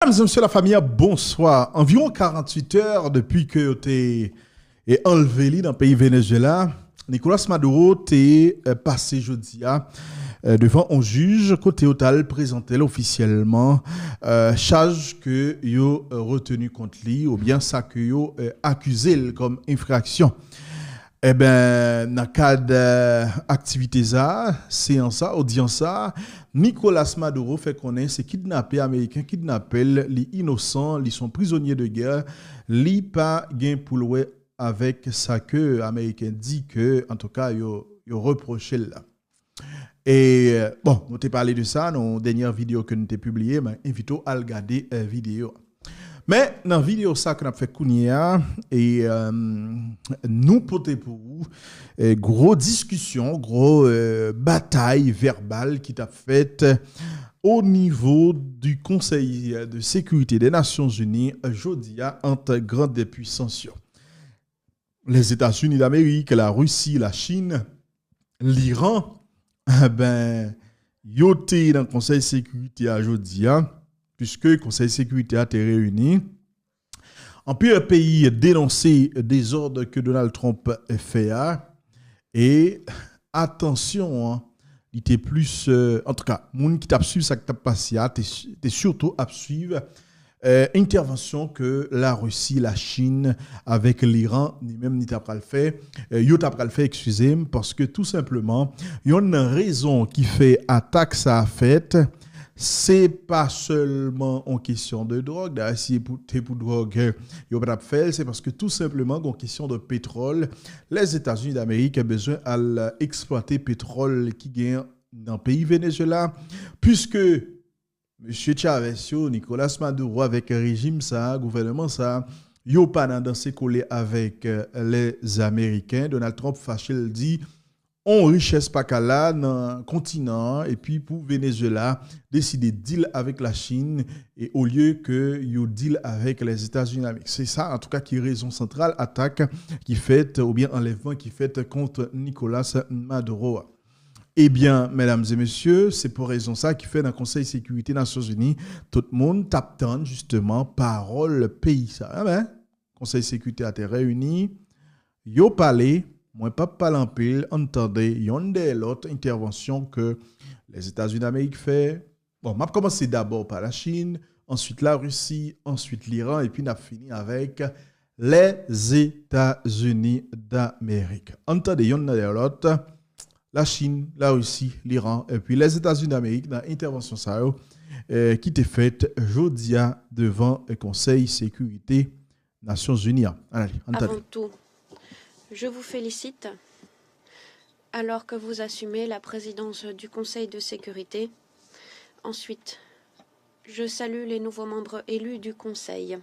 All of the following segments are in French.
Mesdames et messieurs, la famille, bonsoir. Environ 48 heures depuis que tu es enlevé dans le pays Venezuela, Nicolas Maduro t'est passé jeudi devant un juge côté total présenté officiellement charge que yo retenu contre lui ou bien ça que yo accusé comme infraction. Eh bien, dans le cadre d'activité séance, audience, Nicolas Maduro fait connaître ces kidnappés américains kidnappés, les innocents, ils sont prisonniers de guerre, li pas gain pour louer avec ça que américain dit que en tout cas yo reproché là. Et bon, nous t'ai parlé de ça dans la dernière vidéo que nous t'ai publiée, mais invito à regarder la vidéo. Mais dans la vidéo ça qu'on a fait Kounia et nous porter pour vous gros discussion, gros bataille verbale qui t'a faite au niveau du Conseil de sécurité des Nations Unies jeudi entre grandes puissances. Les États-Unis d'Amérique, la Russie, la Chine, l'Iran, ben yoté dans le Conseil de sécurité jeudi puisque le Conseil de sécurité a été réuni. En plus, un pays dénoncé des ordres que Donald Trump fait. Et attention, il était plus. En tout cas, les gens qui t'a suivi ça qui t'a passé, t'es surtout à suivre intervention que la Russie, la Chine, avec l'Iran, ni même ni t'as pas le fait. Yo t'as pas le fait, excusez-moi, parce que tout simplement, il y a une raison qui fait attaque ça a fait. C'est pas seulement en question de drogue, d'ailleurs, si pour drogue, c'est parce que tout simplement, en question de pétrole, les États-Unis d'Amérique ont besoin d'exploiter pétrole qui gagne dans le pays Venezuela, puisque M. Chavez, Nicolas Maduro, avec un régime, ça, gouvernement, ça, yo pas dans ses collés avec les Américains. Donald Trump, Fachel dit, on richesse pas qu'à là dans le continent et puis pour Venezuela décider de deal avec la Chine et au lieu que you deal avec les États-Unis d'Amérique. C'est ça en tout cas qui est raison centrale attaque qui fait ou bien enlèvement qui fait contre Nicolas Maduro. Eh bien, mesdames et messieurs, c'est pour raison ça qui fait dans le Conseil de sécurité des Nations Unies tout le monde tape justement parole pays ça. Ah ben, Conseil de sécurité a été réuni, yo parlé. Moi, pas parler en pile, entendez, il y a l'autre intervention que les États-Unis d'Amérique fait. Bon, je vais commencer d'abord par la Chine, ensuite la Russie, ensuite l'Iran, et puis on a fini avec les États-Unis d'Amérique. Entendez, il y a l'autre, la Chine, la Russie, l'Iran, et puis les États-Unis d'Amérique dans l'intervention qui était faite jeudi devant le Conseil de sécurité des Nations Unies. Allez, entendez. Avant tout, je vous félicite alors que vous assumez la présidence du Conseil de sécurité. Ensuite, je salue les nouveaux membres élus du Conseil.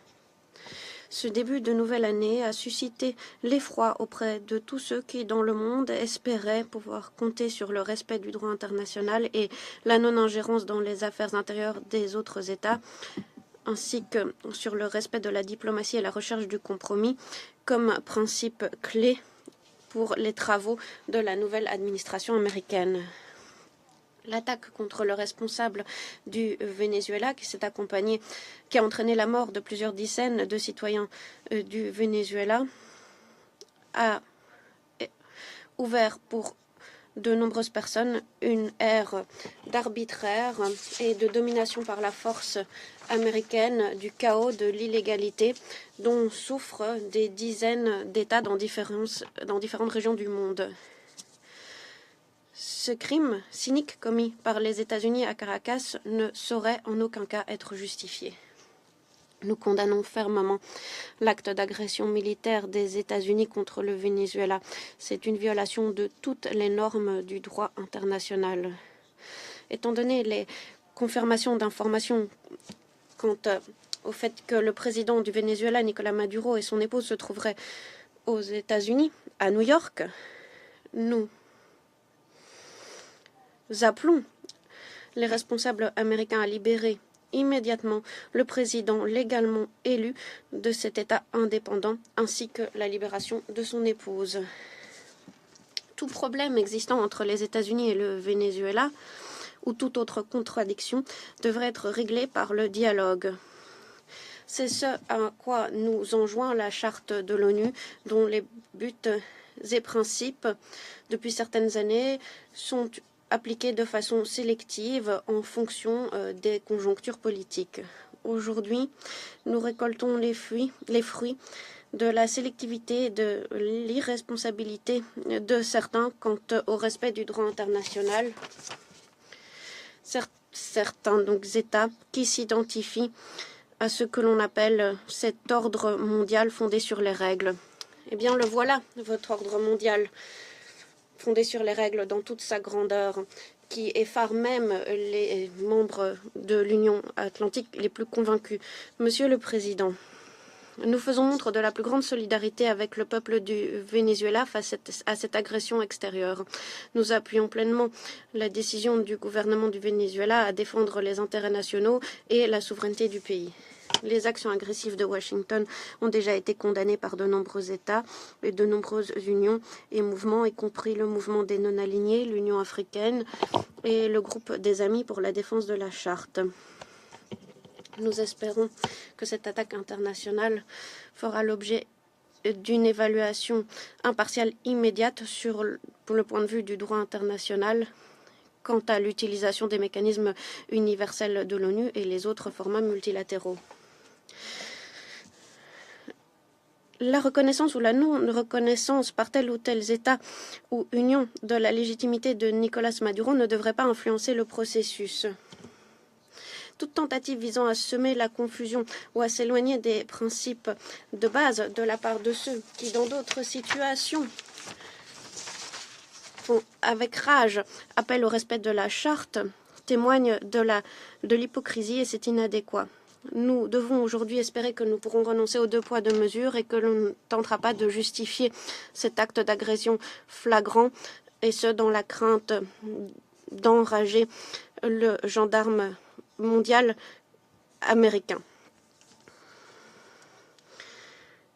Ce début de nouvelle année a suscité l'effroi auprès de tous ceux qui, dans le monde, espéraient pouvoir compter sur le respect du droit international et la non-ingérence dans les affaires intérieures des autres États, ainsi que sur le respect de la diplomatie et la recherche du compromis comme principe clé pour les travaux de la nouvelle administration américaine. L'attaque contre le responsable du Venezuela, qui a entraîné la mort de plusieurs dizaines de citoyens du Venezuela, a ouvert pour de nombreuses personnes une ère d'arbitraire et de domination par la force américaine, du chaos, de l'illégalité dont souffrent des dizaines d'États dans différentes régions du monde. Ce crime cynique commis par les États-Unis à Caracas ne saurait en aucun cas être justifié. Nous condamnons fermement l'acte d'agression militaire des États-Unis contre le Venezuela. C'est une violation de toutes les normes du droit international. Étant donné les confirmations d'informations quant au fait que le président du Venezuela, Nicolas Maduro, et son épouse se trouveraient aux États-Unis, à New York, nous appelons les responsables américains à libérer immédiatement le président légalement élu de cet État indépendant, ainsi que la libération de son épouse. Tout problème existant entre les États-Unis et le Venezuela, ou toute autre contradiction, devrait être réglé par le dialogue. C'est ce à quoi nous enjoint la charte de l'ONU, dont les buts et principes, depuis certaines années, sont appliqués de façon sélective en fonction des conjonctures politiques. Aujourd'hui, nous récoltons les fruits de la sélectivité, de l'irresponsabilité de certains quant au respect du droit international. Certains États qui s'identifient à ce que l'on appelle cet ordre mondial fondé sur les règles. Eh bien, le voilà, votre ordre mondial fondé sur les règles dans toute sa grandeur, qui effare même les membres de l'Union atlantique les plus convaincus. Monsieur le Président, nous faisons montre de la plus grande solidarité avec le peuple du Venezuela face à cette agression extérieure. Nous appuyons pleinement la décision du gouvernement du Venezuela à défendre les intérêts nationaux et la souveraineté du pays. Les actions agressives de Washington ont déjà été condamnées par de nombreux États et de nombreuses unions et mouvements, y compris le mouvement des non-alignés, l'Union africaine et le groupe des Amis pour la défense de la Charte. Nous espérons que cette attaque internationale fera l'objet d'une évaluation impartiale immédiate pour le point de vue du droit international quant à l'utilisation des mécanismes universels de l'ONU et les autres formats multilatéraux. La reconnaissance ou la non-reconnaissance par tel ou tel État ou union de la légitimité de Nicolas Maduro ne devrait pas influencer le processus. Toute tentative visant à semer la confusion ou à s'éloigner des principes de base de la part de ceux qui, dans d'autres situations, font avec rage appel au respect de la charte, témoigne de l'hypocrisie et c'est inadéquat. Nous devons aujourd'hui espérer que nous pourrons renoncer aux 2 poids 2 mesures et que l'on ne tentera pas de justifier cet acte d'agression flagrant, et ce dans la crainte d'enrager le gendarme mondial américain.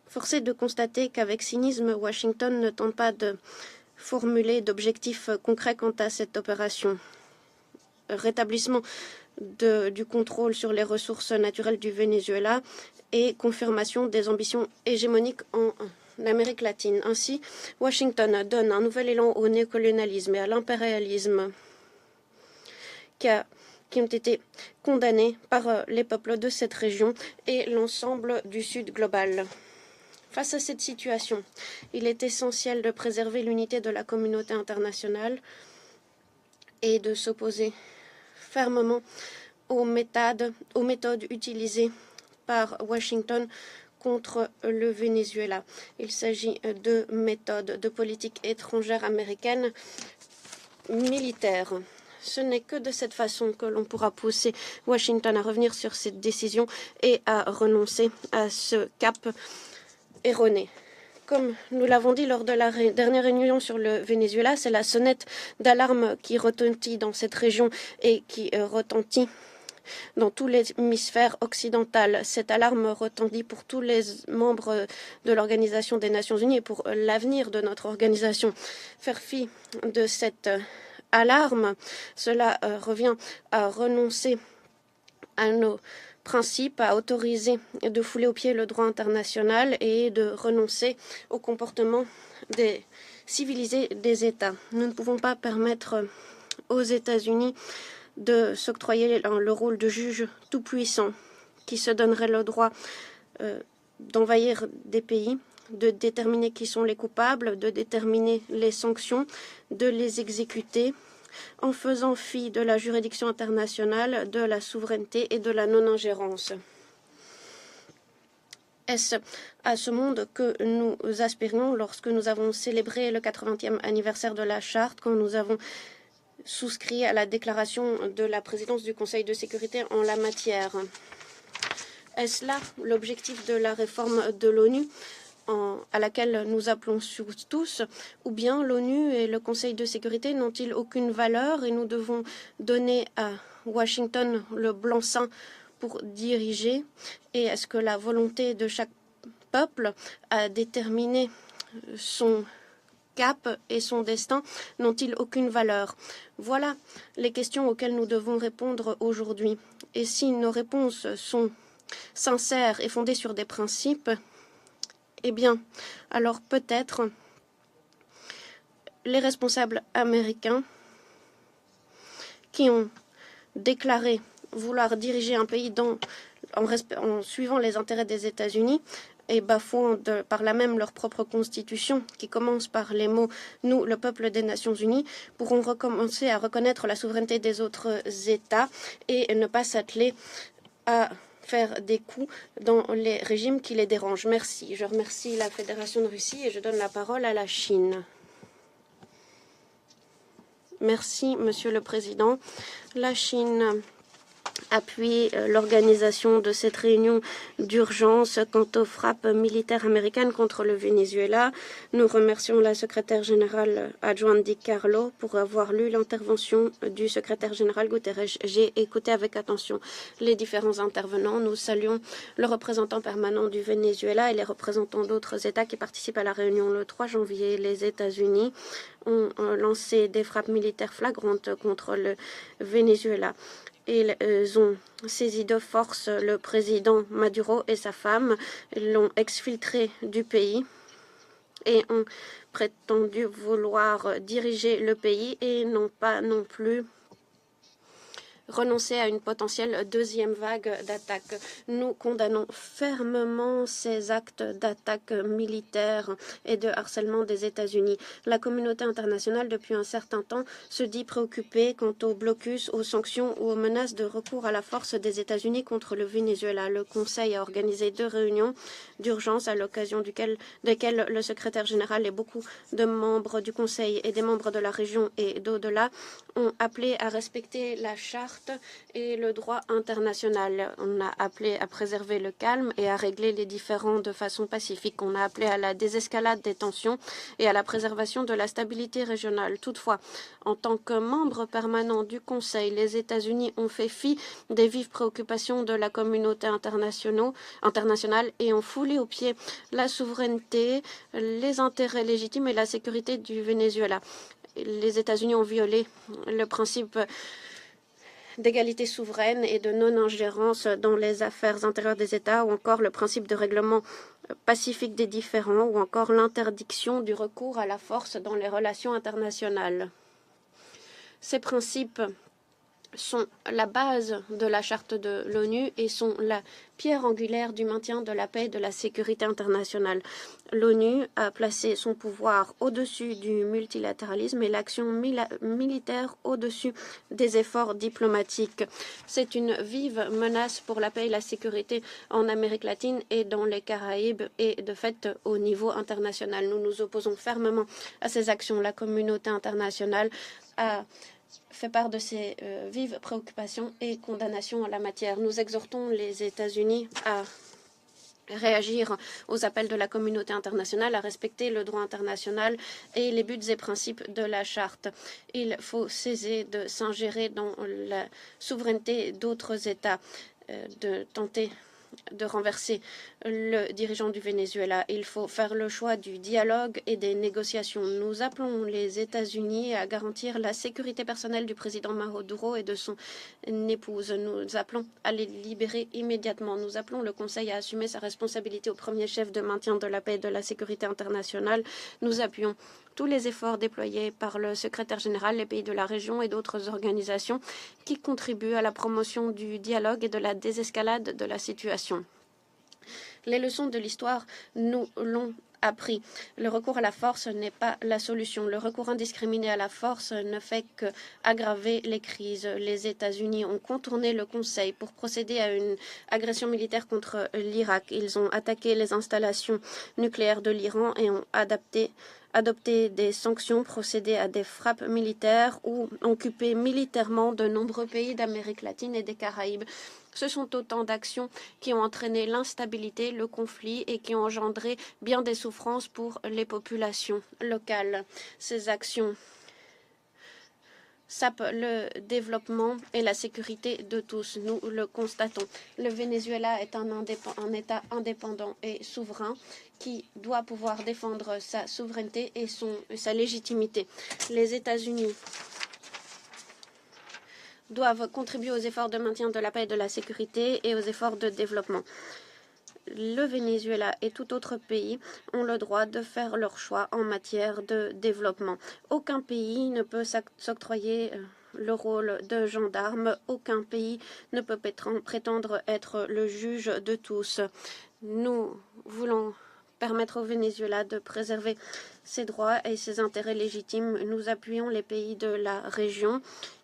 Force est de constater qu'avec cynisme, Washington ne tente pas de formuler d'objectifs concrets quant à cette opération. Rétablissement du contrôle sur les ressources naturelles du Venezuela et confirmation des ambitions hégémoniques en Amérique latine. Ainsi, Washington donne un nouvel élan au néocolonialisme et à l'impérialisme qui ont été condamnés par les peuples de cette région et l'ensemble du Sud global. Face à cette situation, il est essentiel de préserver l'unité de la communauté internationale et de s'opposer fermement aux méthodes utilisées par Washington contre le Venezuela. Il s'agit de méthodes de politique étrangère américaine militaire. Ce n'est que de cette façon que l'on pourra pousser Washington à revenir sur cette décision et à renoncer à ce cap erroné. Comme nous l'avons dit lors de la dernière réunion sur le Venezuela, c'est la sonnette d'alarme qui retentit dans cette région et qui retentit dans tout l'hémisphère occidental. Cette alarme retentit pour tous les membres de l'Organisation des Nations Unies et pour l'avenir de notre organisation. Faire fi de cette alarme, cela revient à renoncer à nos principe à autoriser de fouler aux pieds le droit international et de renoncer au comportement civilisé des États. Nous ne pouvons pas permettre aux États-Unis de s'octroyer le rôle de juge tout-puissant qui se donnerait le droit d'envahir des pays, de déterminer qui sont les coupables, de déterminer les sanctions, de les exécuter, en faisant fi de la juridiction internationale, de la souveraineté et de la non-ingérence. Est-ce à ce monde que nous aspirions lorsque nous avons célébré le 80e anniversaire de la Charte, quand nous avons souscrit à la déclaration de la présidence du Conseil de sécurité en la matière? Est-ce là l'objectif de la réforme de l'ONU à laquelle nous appelons tous, ou bien l'ONU et le Conseil de sécurité n'ont-ils aucune valeur et nous devons donner à Washington le blanc-seing pour diriger? Et est-ce que la volonté de chaque peuple à déterminer son cap et son destin n'ont-ils aucune valeur? Voilà les questions auxquelles nous devons répondre aujourd'hui. Et si nos réponses sont sincère et fondée sur des principes, eh bien, alors peut-être les responsables américains qui ont déclaré vouloir diriger un pays en suivant les intérêts des États-Unis et bafouant par là même leur propre constitution, qui commence par les mots « Nous, le peuple des Nations Unies », pourront recommencer à reconnaître la souveraineté des autres États et ne pas s'atteler à faire des coups dans les régimes qui les dérangent. Merci. Je remercie la Fédération de Russie et je donne la parole à la Chine. Merci, Monsieur le Président. La Chine appuie l'organisation de cette réunion d'urgence quant aux frappes militaires américaines contre le Venezuela. Nous remercions la secrétaire générale adjointe Di Carlo pour avoir lu l'intervention du secrétaire général Guterres. J'ai écouté avec attention les différents intervenants. Nous saluons le représentant permanent du Venezuela et les représentants d'autres États qui participent à la réunion. Le 3 janvier, les États-Unis ont lancé des frappes militaires flagrantes contre le Venezuela. Ils ont saisi de force le président Maduro et sa femme, l'ont exfiltré du pays et ont prétendu vouloir diriger le pays et n'ont pas non plus renoncer à une potentielle deuxième vague d'attaques. Nous condamnons fermement ces actes d'attaque militaire et de harcèlement des États-Unis. La communauté internationale, depuis un certain temps, se dit préoccupée quant au blocus, aux sanctions ou aux menaces de recours à la force des États-Unis contre le Venezuela. Le Conseil a organisé 2 réunions d'urgence à l'occasion desquelles le secrétaire général et beaucoup de membres du Conseil et des membres de la région et d'au-delà ont appelé à respecter la charte et le droit international. On a appelé à préserver le calme et à régler les différends de façon pacifique. On a appelé à la désescalade des tensions et à la préservation de la stabilité régionale. Toutefois, en tant que membre permanent du Conseil, les États-Unis ont fait fi des vives préoccupations de la communauté internationale et ont foulé aux pieds la souveraineté, les intérêts légitimes et la sécurité du Venezuela. Les États-Unis ont violé le principe d'égalité souveraine et de non-ingérence dans les affaires intérieures des États, ou encore le principe de règlement pacifique des différends, ou encore l'interdiction du recours à la force dans les relations internationales. Ces principes sont la base de la charte de l'ONU et sont la pierre angulaire du maintien de la paix et de la sécurité internationale. L'ONU a placé son pouvoir au-dessus du multilatéralisme et l'action militaire au-dessus des efforts diplomatiques. C'est une vive menace pour la paix et la sécurité en Amérique latine et dans les Caraïbes et de fait au niveau international. Nous nous opposons fermement à ces actions. La communauté internationale a fait part de ses vives préoccupations et condamnations en la matière. Nous exhortons les États-Unis à réagir aux appels de la communauté internationale, à respecter le droit international et les buts et principes de la charte. Il faut cesser de s'ingérer dans la souveraineté d'autres États, de tenter de renverser le dirigeant du Venezuela. Il faut faire le choix du dialogue et des négociations. Nous appelons les États-Unis à garantir la sécurité personnelle du président Maduro et de son épouse. Nous appelons à les libérer immédiatement. Nous appelons le Conseil à assumer sa responsabilité au premier chef de maintien de la paix et de la sécurité internationale. Nous appuyons tous les efforts déployés par le secrétaire général, les pays de la région et d'autres organisations qui contribuent à la promotion du dialogue et de la désescalade de la situation. Les leçons de l'histoire nous l'ont appris. Le recours à la force n'est pas la solution. Le recours indiscriminé à la force ne fait qu'aggraver les crises. Les États-Unis ont contourné le Conseil pour procéder à une agression militaire contre l'Irak. Ils ont attaqué les installations nucléaires de l'Iran et ont adopté des sanctions, procédé à des frappes militaires ou occupé militairement de nombreux pays d'Amérique latine et des Caraïbes. Ce sont autant d'actions qui ont entraîné l'instabilité, le conflit et qui ont engendré bien des souffrances pour les populations locales. Ces actions sapent le développement et la sécurité de tous. Nous le constatons. Le Venezuela est un État indépendant et souverain qui doit pouvoir défendre sa souveraineté et sa légitimité. Les États-Unis doivent contribuer aux efforts de maintien de la paix et de la sécurité et aux efforts de développement. Le Venezuela et tout autre pays ont le droit de faire leur choix en matière de développement. Aucun pays ne peut s'octroyer le rôle de gendarme. Aucun pays ne peut prétendre être le juge de tous. Nous voulons permettre au Venezuela de préserver ses droits et ses intérêts légitimes. Nous appuyons les pays de la région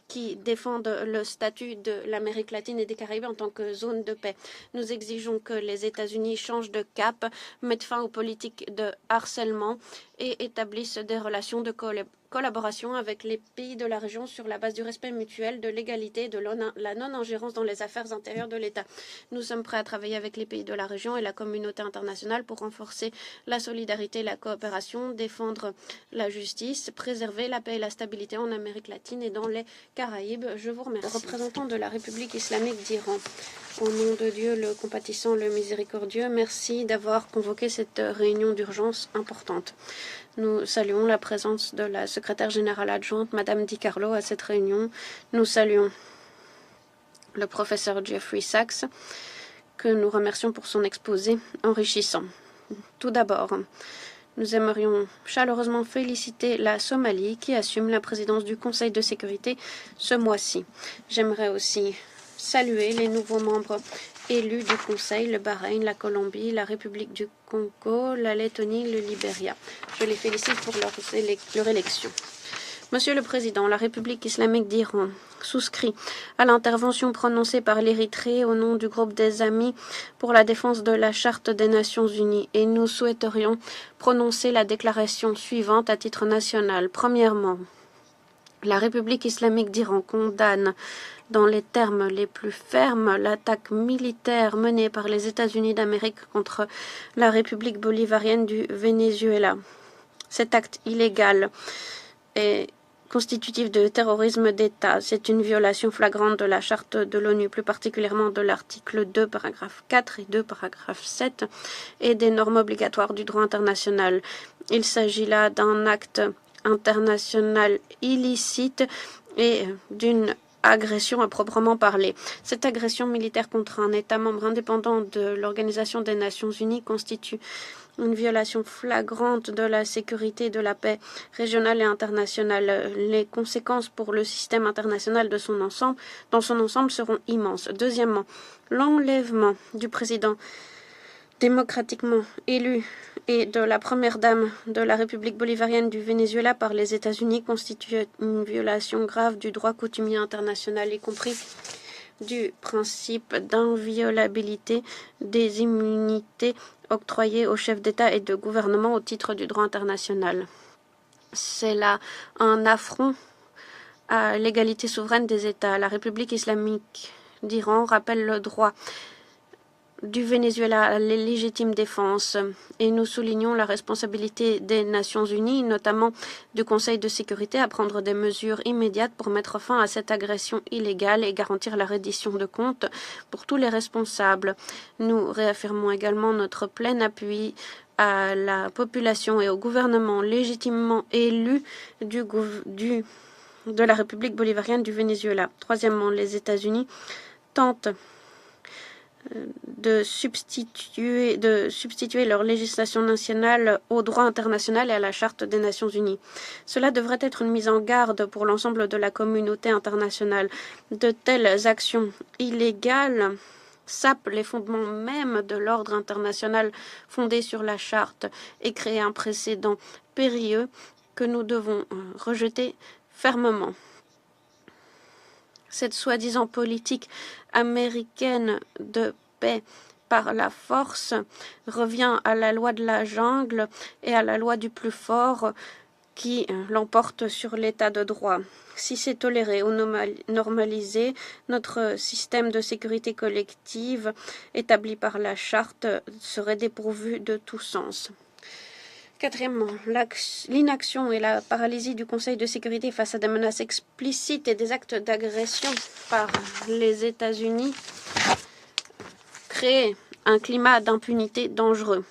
qui défendent le statut de l'Amérique latine et des Caraïbes en tant que zone de paix. Nous exigeons que les États-Unis changent de cap, mettent fin aux politiques de harcèlement et établissent des relations de collaboration avec les pays de la région sur la base du respect mutuel, de l'égalité et de la non-ingérence dans les affaires intérieures de l'État. Nous sommes prêts à travailler avec les pays de la région et la communauté internationale pour renforcer la solidarité et la coopération, défendre la justice, préserver la paix et la stabilité en Amérique latine et dans les Caraïbes. Je vous remercie. Représentant de la République islamique d'Iran, au nom de Dieu, le compatissant, le miséricordieux, merci d'avoir convoqué cette réunion d'urgence importante. Nous saluons la présence de la secrétaire générale adjointe, Madame Di Carlo, à cette réunion. Nous saluons le professeur Jeffrey Sachs, que nous remercions pour son exposé enrichissant. Tout d'abord, nous aimerions chaleureusement féliciter la Somalie qui assume la présidence du Conseil de sécurité ce mois-ci. J'aimerais aussi saluer les nouveaux membres élus du Conseil, le Bahreïn, la Colombie, la République du Congo, la Lettonie, le Libéria. Je les félicite pour leur élection. Monsieur le Président, la République islamique d'Iran souscrit à l'intervention prononcée par l'Érythrée au nom du groupe des Amis pour la défense de la Charte des Nations Unies et nous souhaiterions prononcer la déclaration suivante à titre national. Premièrement, la République islamique d'Iran condamne dans les termes les plus fermes l'attaque militaire menée par les États-Unis d'Amérique contre la République bolivarienne du Venezuela. Cet acte illégal est constitutif de terrorisme d'État. C'est une violation flagrante de la charte de l'ONU, plus particulièrement de l'article 2, paragraphe 4 et 2, paragraphe 7, et des normes obligatoires du droit international. Il s'agit là d'un acte international illicite et d'une agression à proprement parler. Cette agression militaire contre un État membre indépendant de l'Organisation des Nations Unies constitue une violation flagrante de la sécurité et de la paix régionale et internationale. Les conséquences pour le système international dans son ensemble seront immenses. Deuxièmement, l'enlèvement du président démocratiquement élu et de la première dame de la République bolivarienne du Venezuela par les États-Unis constitue une violation grave du droit coutumier international, y compris du principe d'inviolabilité des immunités octroyées aux chefs d'État et de gouvernement au titre du droit international. C'est là un affront à l'égalité souveraine des États. La République islamique d'Iran rappelle le droit du Venezuela à la légitime défense et nous soulignons la responsabilité des Nations Unies, notamment du Conseil de sécurité, à prendre des mesures immédiates pour mettre fin à cette agression illégale et garantir la reddition de comptes pour tous les responsables. Nous réaffirmons également notre plein appui à la population et au gouvernement légitimement élu de la République bolivarienne du Venezuela. Troisièmement, les États-Unis tentent de substituer leur législation nationale au droit international et à la Charte des Nations Unies. Cela devrait être une mise en garde pour l'ensemble de la communauté internationale. De telles actions illégales sapent les fondements même de l'ordre international fondé sur la Charte et créent un précédent périlleux que nous devons rejeter fermement. Cette soi-disant politique américaine de paix par la force revient à la loi de la jungle et à la loi du plus fort qui l'emporte sur l'état de droit. Si c'est toléré ou normalisé, notre système de sécurité collective établi par la charte serait dépourvu de tout sens. Quatrièmement, l'inaction et la paralysie du Conseil de sécurité face à des menaces explicites et des actes d'agression par les États-Unis créent un climat d'impunité dangereux.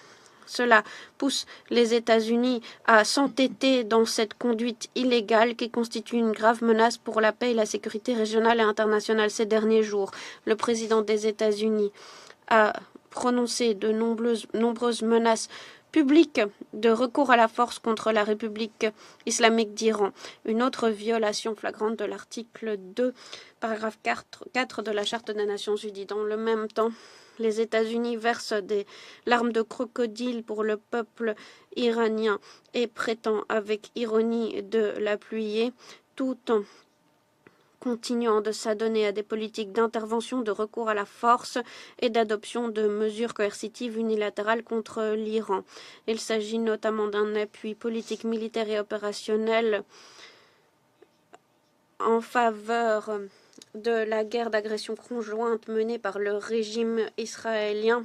Cela pousse les États-Unis à s'entêter dans cette conduite illégale qui constitue une grave menace pour la paix et la sécurité régionale et internationale. Ces derniers jours, le président des États-Unis a prononcé de nombreuses menaces publiques de recours à la force contre la République islamique d'Iran. Une autre violation flagrante de l'article 2, paragraphe 4 de la Charte des Nations Unies. Dans le même temps, les États-Unis versent des larmes de crocodile pour le peuple iranien et prétend avec ironie de l'appuyer tout en continuant de s'adonner à des politiques d'intervention, de recours à la force et d'adoption de mesures coercitives unilatérales contre l'Iran. Il s'agit notamment d'un appui politique, militaire et opérationnel en faveur de la guerre d'agression conjointe menée par le régime israélien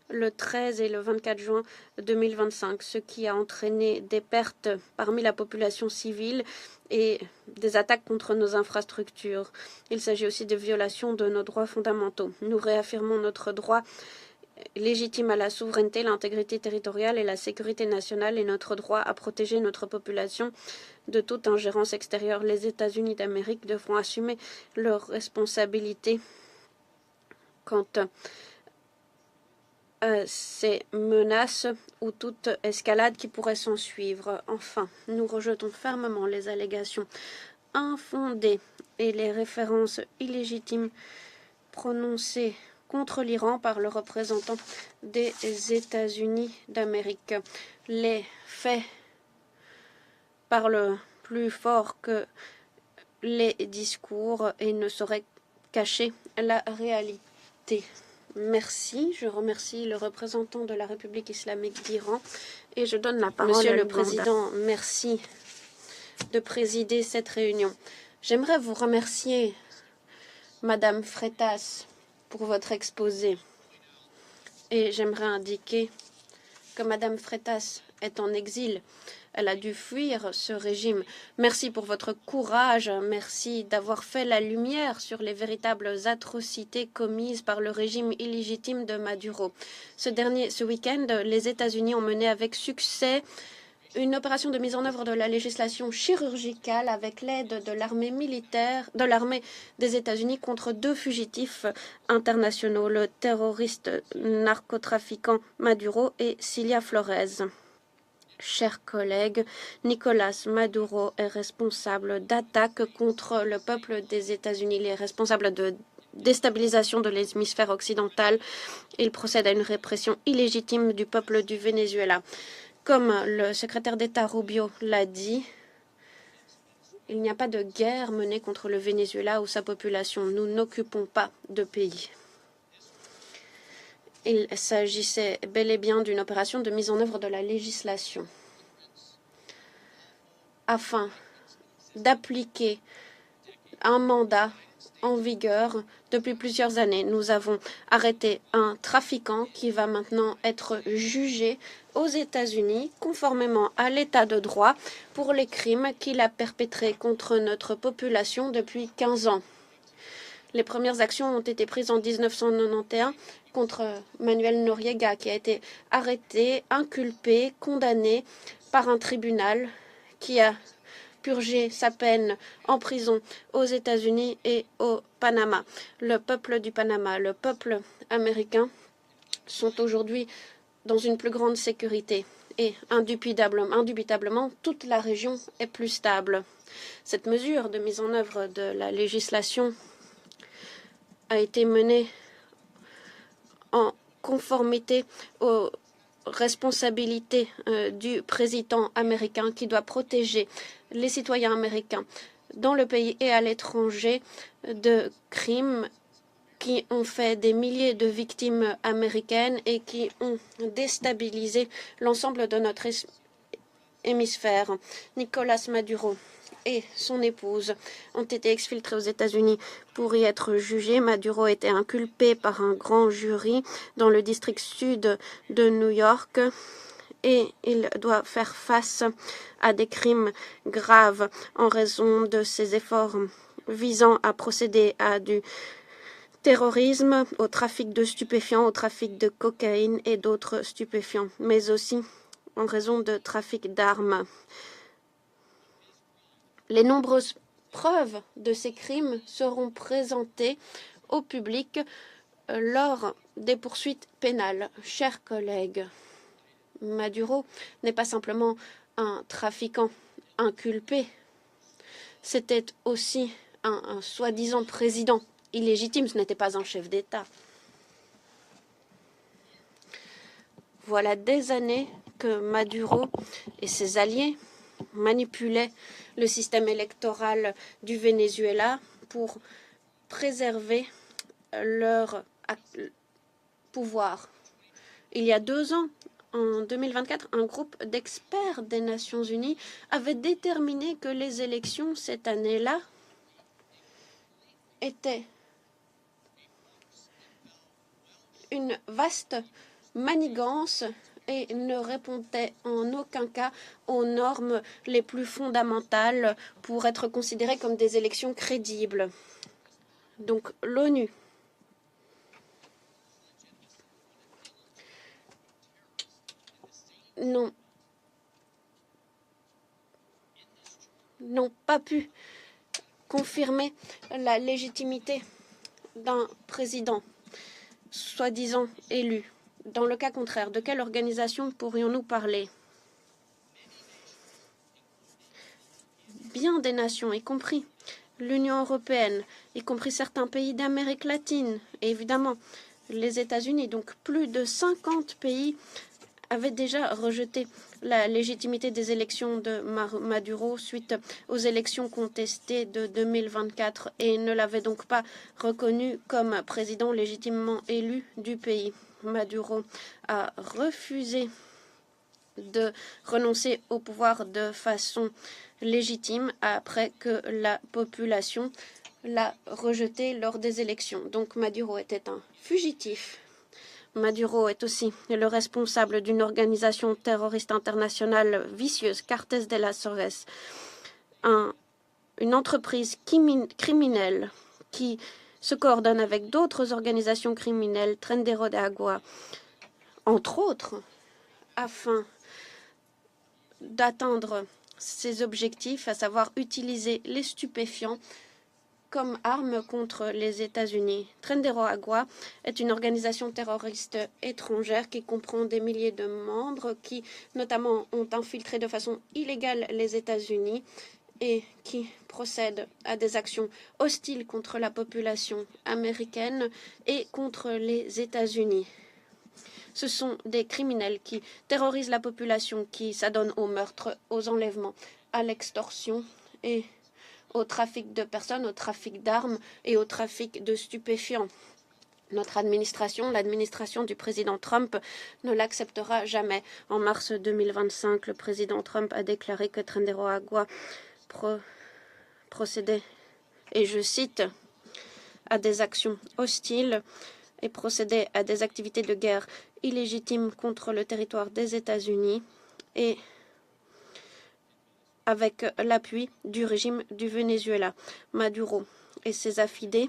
le 13 et le 24 juin 2025, ce qui a entraîné des pertes parmi la population civile et des attaques contre nos infrastructures. Il s'agit aussi de violations de nos droits fondamentaux. Nous réaffirmons notre droit légitime à la souveraineté, l'intégrité territoriale et la sécurité nationale et notre droit à protéger notre population de toute ingérence extérieure. Les États-Unis d'Amérique devront assumer leurs responsabilités quant ces menaces ou toute escalade qui pourrait s'en suivre. Enfin, nous rejetons fermement les allégations infondées et les références illégitimes prononcées contre l'Iran par le représentant des États-Unis d'Amérique. Les faits parlent plus fort que les discours et ne sauraient cacher la réalité. Merci. Je remercie le représentant de la République islamique d'Iran et je donne la parole Monsieur le Président, merci de présider cette réunion. J'aimerais vous remercier, Madame Freitas, pour votre exposé. Et j'aimerais indiquer que Madame Freitas est en exil. Elle a dû fuir ce régime. Merci pour votre courage. Merci d'avoir fait la lumière sur les véritables atrocités commises par le régime illégitime de Maduro. Ce week-end, les États-Unis ont mené avec succès une opération de mise en œuvre de la législation chirurgicale avec l'aide de l'armée militaire, de l'armée des États-Unis contre 2 fugitifs internationaux, le terroriste narcotrafiquant Maduro et Cilia Flores. Chers collègues, Nicolás Maduro est responsable d'attaques contre le peuple des États-Unis. Il est responsable de déstabilisation de l'hémisphère occidental. Il procède à une répression illégitime du peuple du Venezuela. Comme le secrétaire d'État Rubio l'a dit, il n'y a pas de guerre menée contre le Venezuela ou sa population. Nous n'occupons pas de pays. Il s'agissait bel et bien d'une opération de mise en œuvre de la législation afin d'appliquer un mandat en vigueur depuis plusieurs années. Nous avons arrêté un trafiquant qui va maintenant être jugé aux États-Unis conformément à l'état de droit pour les crimes qu'il a perpétrés contre notre population depuis 15 ans. Les premières actions ont été prises en 1991 contre Manuel Noriega, qui a été arrêté, inculpé, condamné par un tribunal qui a purgé sa peine en prison aux États-Unis et au Panama. Le peuple du Panama, le peuple américain sont aujourd'hui dans une plus grande sécurité et indubitablement, toute la région est plus stable. Cette mesure de mise en œuvre de la législation a été menée en conformité aux responsabilités du président américain qui doit protéger les citoyens américains dans le pays et à l'étranger de crimes qui ont fait des milliers de victimes américaines et qui ont déstabilisé l'ensemble de notre hémisphère. Nicolás Maduro et son épouse ont été exfiltrés aux États-Unis pour y être jugés. Maduro a été inculpé par un grand jury dans le district sud de New York et il doit faire face à des crimes graves en raison de ses efforts visant à procéder à du terrorisme, au trafic de stupéfiants, au trafic de cocaïne et d'autres stupéfiants, mais aussi en raison de trafic d'armes. Les nombreuses preuves de ces crimes seront présentées au public lors des poursuites pénales. Chers collègues, Maduro n'est pas simplement un trafiquant inculpé, c'était aussi un soi-disant président illégitime, ce n'était pas un chef d'État. Voilà des années que Maduro et ses alliés manipulaient le système électoral du Venezuela pour préserver leur pouvoir. Il y a 2 ans, en 2024, un groupe d'experts des Nations Unies avait déterminé que les élections cette année-là étaient une vaste manigance et ne répondait en aucun cas aux normes les plus fondamentales pour être considérées comme des élections crédibles. Donc l'ONU n'ont pas pu confirmer la légitimité d'un président soi-disant élu. Dans le cas contraire, de quelle organisation pourrions-nous parler? Bien des nations, y compris l'Union européenne, y compris certains pays d'Amérique latine, et évidemment les États-Unis, donc plus de 50 pays avaient déjà rejeté la légitimité des élections de Maduro suite aux élections contestées de 2024 et ne l'avaient donc pas reconnu comme président légitimement élu du pays. Maduro a refusé de renoncer au pouvoir de façon légitime après que la population l'a rejeté lors des élections. Donc Maduro était un fugitif. Maduro est aussi le responsable d'une organisation terroriste internationale vicieuse, Cartel de las Soles, une entreprise criminelle qui se coordonne avec d'autres organisations criminelles, Trendero de Agua, entre autres, afin d'atteindre ses objectifs, à savoir utiliser les stupéfiants comme arme contre les États-Unis. Trendero Agua est une organisation terroriste étrangère qui comprend des milliers de membres qui, notamment, ont infiltré de façon illégale les États-Unis et qui procèdent à des actions hostiles contre la population américaine et contre les États-Unis. Ce sont des criminels qui terrorisent la population, qui s'adonnent au meurtre, aux enlèvements, à l'extorsion et au trafic de personnes, au trafic d'armes et au trafic de stupéfiants. Notre administration, l'administration du président Trump, ne l'acceptera jamais. En mars 2025, le président Trump a déclaré que Trendero Agua procédait, et je cite, à des actions hostiles et procédait à des activités de guerre illégitimes contre le territoire des États-Unis et avec l'appui du régime du Venezuela. Maduro et ses affidés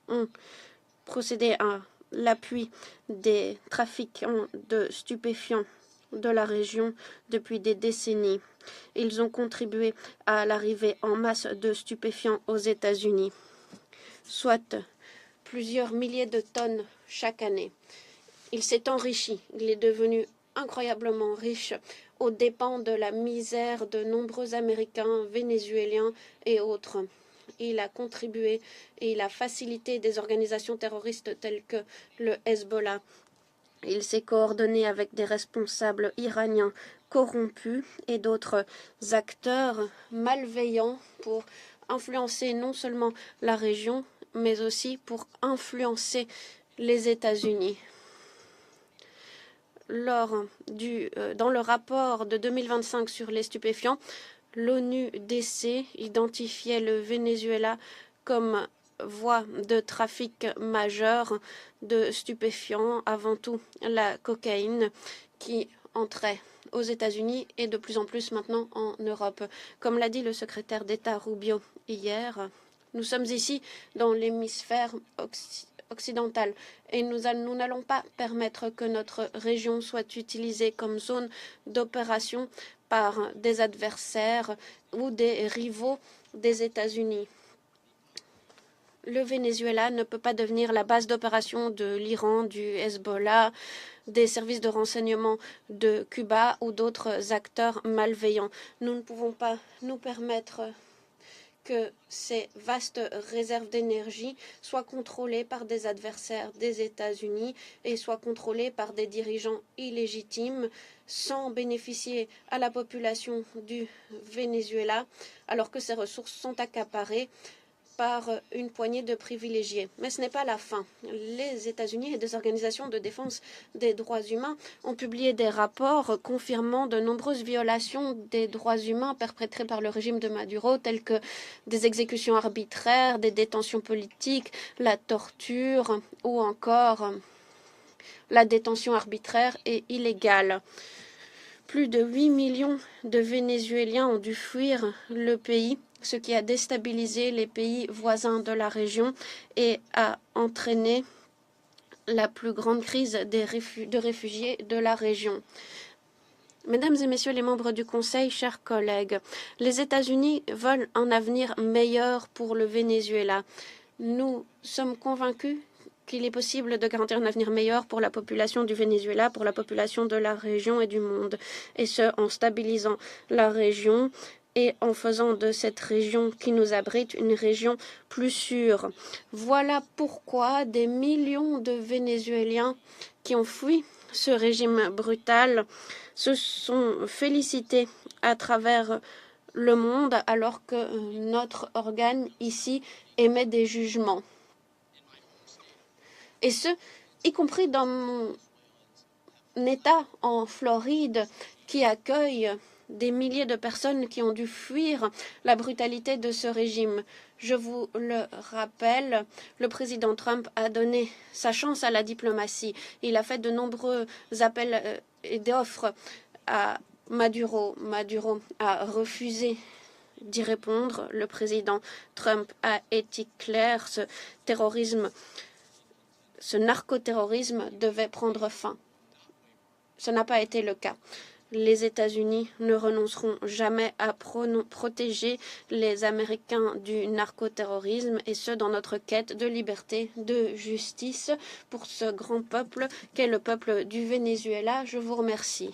ont procédé à l'appui des trafiquants de stupéfiants de la région depuis des décennies. Ils ont contribué à l'arrivée en masse de stupéfiants aux États-Unis, soit plusieurs milliers de tonnes chaque année. Il s'est enrichi, il est devenu incroyablement riche aux dépens de la misère de nombreux Américains, Vénézuéliens et autres. Il a contribué et il a facilité des organisations terroristes telles que le Hezbollah. Il s'est coordonné avec des responsables iraniens corrompus et d'autres acteurs malveillants pour influencer non seulement la région, mais aussi pour influencer les États-Unis. Dans le rapport de 2025 sur les stupéfiants, l'ONU-DC identifiait le Venezuela comme voie de trafic majeur de stupéfiants, avant tout la cocaïne qui entrait aux États-Unis et de plus en plus maintenant en Europe. Comme l'a dit le secrétaire d'État Rubio hier, nous sommes ici dans l'hémisphère occidentale. Et nous n'allons pas permettre que notre région soit utilisée comme zone d'opération par des adversaires ou des rivaux des États-Unis. Le Venezuela ne peut pas devenir la base d'opération de l'Iran, du Hezbollah, des services de renseignement de Cuba ou d'autres acteurs malveillants. Nous ne pouvons pas nous permettre que ces vastes réserves d'énergie soient contrôlées par des adversaires des États-Unis et soient contrôlées par des dirigeants illégitimes sans bénéficier à la population du Venezuela alors que ces ressources sont accaparées par une poignée de privilégiés. Mais ce n'est pas la fin. Les États-Unis et des organisations de défense des droits humains ont publié des rapports confirmant de nombreuses violations des droits humains perpétrées par le régime de Maduro, telles que des exécutions arbitraires, des détentions politiques, la torture ou encore la détention arbitraire et illégale. Plus de 8 millions de Vénézuéliens ont dû fuir le pays, ce qui a déstabilisé les pays voisins de la région et a entraîné la plus grande crise de réfugiés de la région. Mesdames et messieurs les membres du Conseil, chers collègues, les États-Unis veulent un avenir meilleur pour le Venezuela. Nous sommes convaincus qu'il est possible de garantir un avenir meilleur pour la population du Venezuela, pour la population de la région et du monde, et ce, en stabilisant la région et en faisant de cette région qui nous abrite une région plus sûre. Voilà pourquoi des millions de Vénézuéliens qui ont fui ce régime brutal se sont félicités à travers le monde alors que notre organe ici émet des jugements. Et ce, y compris dans mon État en Floride qui accueille des milliers de personnes qui ont dû fuir la brutalité de ce régime. Je vous le rappelle, le président Trump a donné sa chance à la diplomatie. Il a fait de nombreux appels et d'offres à Maduro. Maduro a refusé d'y répondre. Le président Trump a été clair, ce narcoterrorisme devait prendre fin. Ce n'a pas été le cas. Les États-Unis ne renonceront jamais à protéger les Américains du narcoterrorisme, et ce, dans notre quête de liberté, de justice pour ce grand peuple qu'est le peuple du Venezuela. Je vous remercie.